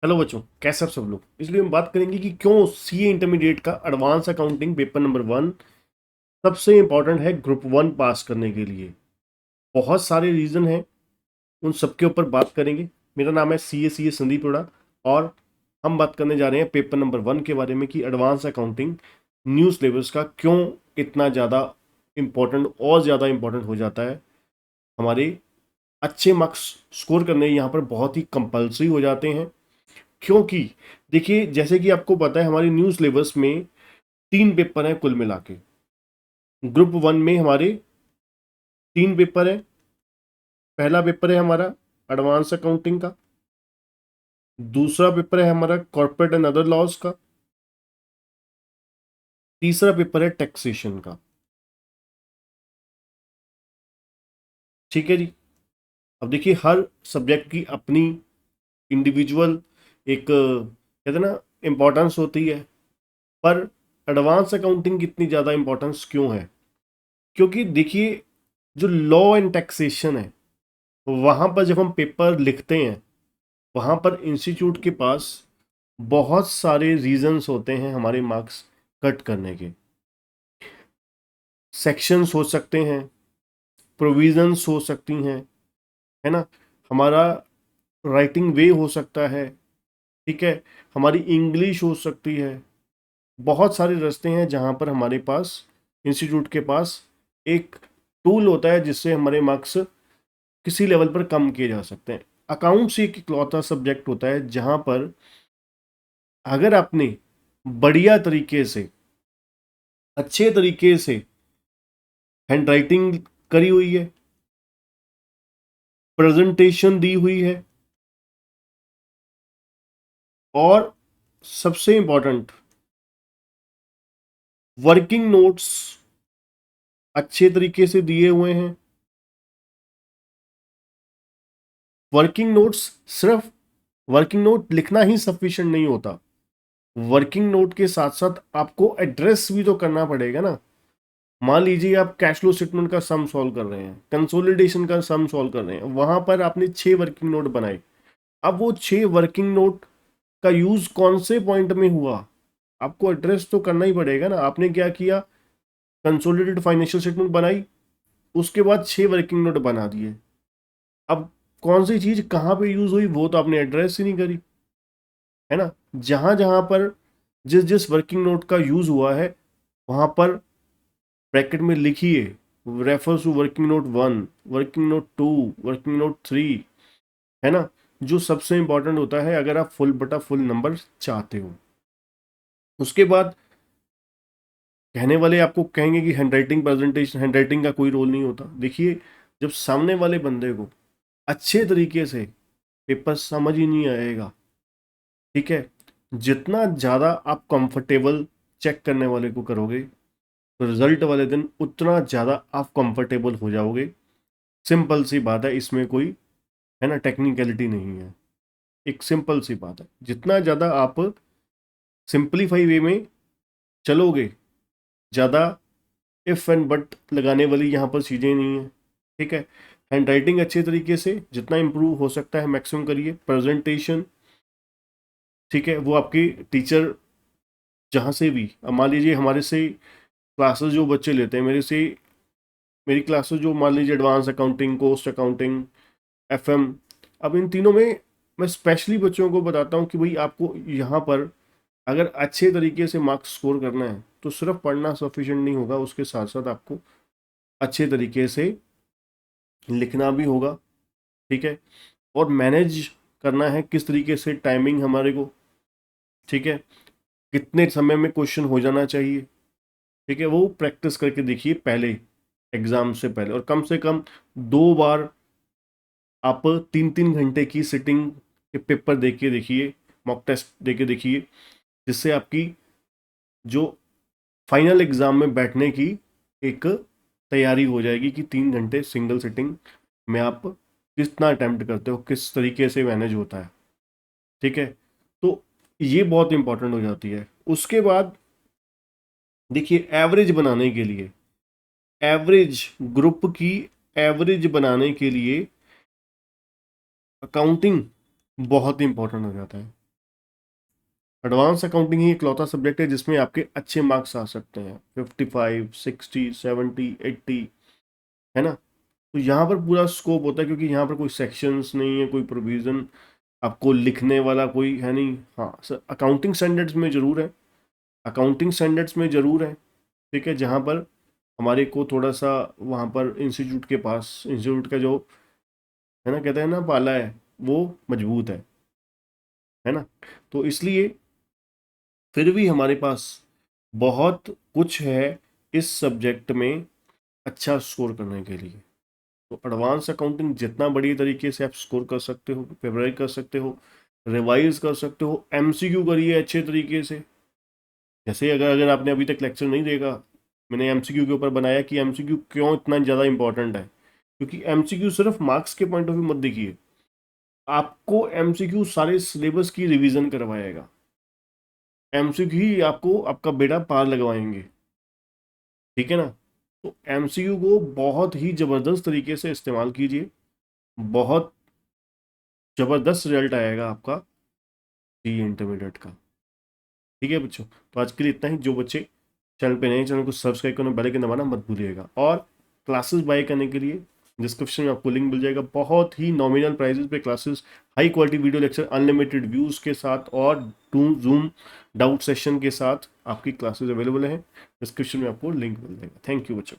Hello बच्चों, कैसे आप सब लोग। इसलिए हम बात करेंगे कि क्यों सीए इंटरमीडिएट का एडवांस अकाउंटिंग पेपर नंबर 1 सबसे इंपॉर्टेंट है ग्रुप 1 पास करने के लिए। बहुत सारे रीज़न हैं, उन सबके ऊपर बात करेंगे। मेरा नाम है सी ए संदीप रोड़ा और हम बात करने जा रहे हैं पेपर नंबर 1 के बारे में कि एडवांस अकाउंटिंग न्यू सिलेबस का क्यों इतना ज़्यादा इम्पोर्टेंट और ज़्यादा इम्पोर्टेंट हो जाता है। हमारे अच्छे मार्क्स स्कोर करने यहाँ पर बहुत ही कंपल्सरी हो जाते हैं, क्योंकि देखिए जैसे कि आपको पता है हमारी न्यू सिलेबस में 3 पेपर हैं कुल मिला के। ग्रुप 1 में हमारे 3 पेपर हैं। पहला पेपर है हमारा एडवांस अकाउंटिंग का, दूसरा पेपर है हमारा कॉर्पोरेट एंड अदर लॉज का, तीसरा पेपर है टैक्सेशन का। ठीक है जी। अब देखिए हर सब्जेक्ट की अपनी इंडिविजुअल एक कहते हैं ना इम्पोर्टेंस होती है, पर एडवांस अकाउंटिंग की इतनी ज़्यादा इम्पोर्टेंस क्यों है? क्योंकि देखिए जो लॉ एंड टैक्सेशन है वहाँ पर जब हम पेपर लिखते हैं वहाँ पर इंस्टीट्यूट के पास बहुत सारे रीजंस होते हैं हमारे मार्क्स कट करने के। सेक्शंस हो सकते हैं, प्रोविजंस हो सकती हैं, है ना, हमारा राइटिंग वे हो सकता है, ठीक है, हमारी इंग्लिश हो सकती है। बहुत सारे रास्ते हैं जहाँ पर हमारे पास इंस्टीट्यूट के पास एक टूल होता है जिससे हमारे मार्क्स किसी लेवल पर कम किए जा सकते हैं। अकाउंट्स एक इकलौता सब्जेक्ट होता है जहाँ पर अगर आपने बढ़िया तरीके से अच्छे तरीके से हैंड राइटिंग करी हुई है, प्रेजेंटेशन दी हुई है, और सबसे इंपॉर्टेंट वर्किंग नोट्स अच्छे तरीके से दिए हुए हैं। वर्किंग नोट्स सिर्फ वर्किंग नोट लिखना ही सफिशिएंट नहीं होता, वर्किंग नोट के साथ साथ आपको एड्रेस भी तो करना पड़ेगा ना। मान लीजिए आप कैश फ्लो स्टेटमेंट का सम सॉल्व कर रहे हैं, कंसोलिडेशन का सम सॉल्व कर रहे हैं, वहां पर आपने 6 वर्किंग नोट बनाए। अब वो 6 वर्किंग नोट का यूज कौन से पॉइंट में हुआ, आपको एड्रेस तो करना ही पड़ेगा ना। आपने क्या किया, कंसोलिडेटेड फाइनेंशियल स्टेटमेंट बनाई, उसके बाद 6 वर्किंग नोट बना दिए। अब कौन सी चीज कहाँ पे यूज हुई वो तो आपने एड्रेस ही नहीं करी, है ना। जहां जहां पर जिस जिस वर्किंग नोट का यूज हुआ है वहां पर ब्रैकेट में लिखिए refers to working note 1, working note 2, working note 3, है ना। जो सबसे इंपॉर्टेंट होता है अगर आप फुल बटा फुल नंबर चाहते हो। उसके बाद कहने वाले आपको कहेंगे कि हैंडराइटिंग प्रेजेंटेशन, हैंडराइटिंग का कोई रोल नहीं होता। देखिए जब सामने वाले बंदे को अच्छे तरीके से पेपर समझ ही नहीं आएगा, ठीक है, जितना ज़्यादा आप कंफर्टेबल चेक करने वाले को करोगे तो रिजल्ट वाले दिन उतना ज़्यादा आप कंफर्टेबल हो जाओगे। सिंपल सी बात है, इसमें कोई है ना टेक्निकलिटी नहीं है। एक सिंपल सी बात है, जितना ज़्यादा आप सिंपलीफाई वे में चलोगे, ज़्यादा इफ़ एंड बट लगाने वाली यहाँ पर चीज़ें नहीं है, ठीक है। हैंड राइटिंग अच्छे तरीके से जितना इम्प्रूव हो सकता है मैक्सिमम करिए। प्रेजेंटेशन, ठीक है, वो आपकी टीचर जहाँ से भी, अब मान लीजिए हमारे से क्लासेस जो बच्चे लेते हैं मेरे से, मेरी क्लासेस जो मान लीजिए advance accounting, cost accounting, FM, अब इन तीनों में मैं स्पेशली बच्चों को बताता हूँ कि भाई आपको यहाँ पर अगर अच्छे तरीके से मार्क्स स्कोर करना है तो सिर्फ पढ़ना सफिशिएंट नहीं होगा, उसके साथ साथ आपको अच्छे तरीके से लिखना भी होगा, ठीक है, और मैनेज करना है किस तरीके से टाइमिंग हमारे को, ठीक है, कितने समय में क्वेश्चन हो जाना चाहिए, ठीक है। वो प्रैक्टिस करके देखिए पहले एग्जाम से पहले, और कम से कम 2 बार आप 3-3 घंटे की सिटिंग के पेपर दे के देखिए, मॉक टेस्ट दे के देखिए, जिससे आपकी जो फाइनल एग्जाम में बैठने की एक तैयारी हो जाएगी कि 3 घंटे सिंगल सिटिंग में आप कितना अटेम्प्ट करते हो, किस तरीके से मैनेज होता है, ठीक है। तो ये बहुत इंपॉर्टेंट हो जाती है। उसके बाद देखिए एवरेज बनाने के लिए, एवरेज ग्रुप की एवरेज बनाने के लिए अकाउंटिंग बहुत इंपॉर्टेंट हो जाता है। एडवांस अकाउंटिंग ही इकलौता सब्जेक्ट है जिसमें आपके अच्छे मार्क्स आ सकते हैं, 55, 60, 70, 80, है ना। तो यहाँ पर पूरा स्कोप होता है, क्योंकि यहाँ पर कोई सेक्शंस नहीं है, कोई प्रोविजन आपको लिखने वाला कोई है नहीं। हाँ सर, अकाउंटिंग स्टैंडर्ड्स में ज़रूर है, अकाउंटिंग स्टैंडर्ड्स में ज़रूर है, ठीक है, जहाँ पर हमारे को थोड़ा सा वहाँ पर इंस्टीट्यूट के पास, इंस्टीट्यूट का जो है ना, कहते हैं ना पाला है, वो मजबूत है ना। तो इसलिए फिर भी हमारे पास बहुत कुछ है इस सब्जेक्ट में अच्छा स्कोर करने के लिए। तो एडवांस अकाउंटिंग जितना बड़ी तरीके से आप स्कोर कर सकते हो, प्रिपेयर कर सकते हो, रिवाइज कर सकते हो, एमसीक्यू करिए अच्छे तरीके से। जैसे अगर अगर आपने अभी तक लेक्चर नहीं देखा, मैंने एमसीक्यू के ऊपर बनाया कि एमसीक्यू क्यों इतना ज़्यादा इंपॉर्टेंट है। क्योंकि एमसीक्यू सिर्फ मार्क्स के पॉइंट ऑफ व्यू मत देखिए, आपको एमसीक्यू सारे सिलेबस की रिवीजन करवाएगा। एमसीक्यू ही आपको आपका बेड़ा पार लगवाएंगे, ठीक है ना। तो एमसीक्यू को बहुत ही ज़बरदस्त तरीके से इस्तेमाल कीजिए, बहुत ज़बरदस्त रिजल्ट आएगा आपका सी इंटरमीडिएट का। ठीक है बच्चों, तो आज के लिए इतना ही। जो बच्चे चैनल पे नए, चैनल को सब्सक्राइब करना, बेल आइकन दबाना मत भूलिएगा। और क्लासेस बाय करने के लिए डिस्क्रिप्शन में आपको लिंक मिल जाएगा, बहुत ही नॉमिनल प्राइजेस पे classes, high quality video lecture, unlimited views के साथ और जूम डाउट सेशन के साथ आपकी क्लासेस अवेलेबल हैं। डिस्क्रिप्शन में आपको लिंक मिल जाएगा। थैंक यू बच्चों।